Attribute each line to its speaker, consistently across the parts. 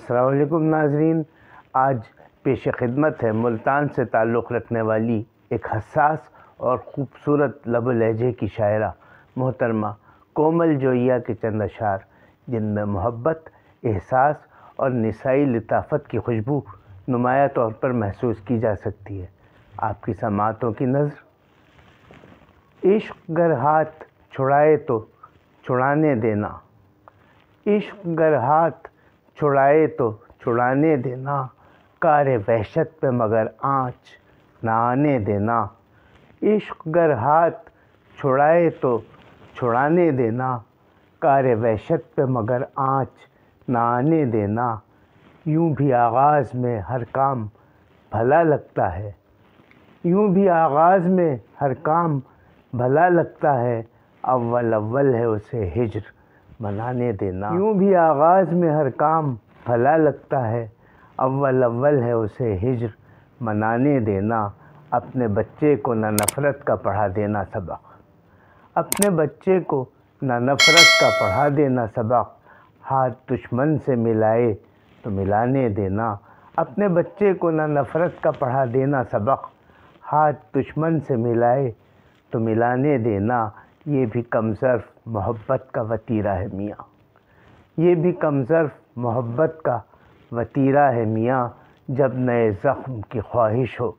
Speaker 1: السلام علیکم ناظرین، آج پیش خدمت ہے ملتان سے تعلق رکھنے والی ایک حساس اور خوبصورت لب و لہجے کی شاعرہ محترمہ کومل جوئیہ کے چند اشعار، جن میں محبت، احساس اور نسائی لطافت کی خوشبو نمایاں طور پر محسوس کی جا سکتی ہے۔ آپ کی سماعتوں کی نظر۔ عشق گر ہاتھ چھڑائے تو چھڑانے دینا، عشق گر ہاتھ چھڑائے تو چھڑانے دینا، کار وحشت پہ مگر آنچ نہ آنے دینا۔ عشق گر ہاتھ چھڑائے تو چھڑانے دینا، کار وحشت پہ مگر آنچ نہ آنے دینا۔ یوں بھی آغاز میں ہر کام بھلا لگتا ہے، یوں بھی آغاز میں ہر کام بھلا لگتا ہے، اول اول ہے اسے ہجر منانے دینا۔ یوں بھی آغاز میں ہر کام بھلا لگتا ہے، اول اول ہے اسے ہجر منانے دینا۔ اپنے بچے کو نہ نفرت کا پڑھا دینا سبق، اپنے بچے کو نہ نفرت کا پڑھا دینا سبق، ہاتھ دشمن سے ملائے تو ملانے دینا۔ اپنے بچے کو نہ نفرت کا پڑھا دینا سبق، ہاتھ دشمن سے ملائے تو ملانے دینا۔ یہ بھی کم ظرف محبت کا وتیرہ ہے میاں، یہ بھی کم ظرف محبت کا وتیرہ ہے میاں، جب نئے زخم کی خواہش ہو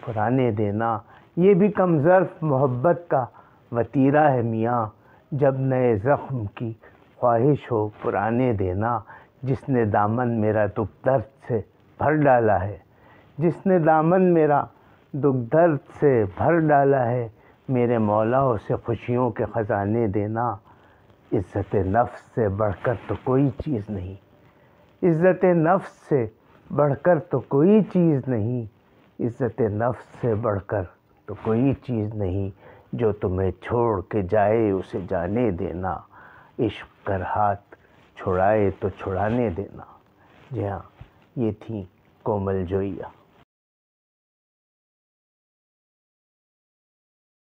Speaker 1: پرانے دینا۔ یہ بھی کم ظرف محبت کا وتیرہ ہے میاں، جب نئے زخم کی خواہش ہو پرانے دینا۔ جس نے دامن میرا دکھ درد سے بھر ڈالا ہے، جس نے دامن میرا دکھ درد سے بھر ڈالا ہے، میرے مولا اسے خوشیوں کے خزانے دینا۔ عزت نفس سے بڑھ کر تو کوئی چیز نہیں، عزت نفس سے بڑھ کر تو کوئی چیز نہیں، عزت نفس سے بڑھ کر تو کوئی چیز نہیں، جو تمہیں چھوڑ کے جائے اسے جانے دینا۔ عشق گر ہاتھ چھڑائے تو چھڑانے دینا۔ جی ہاں، یہ تھیں کومل جوئیہ۔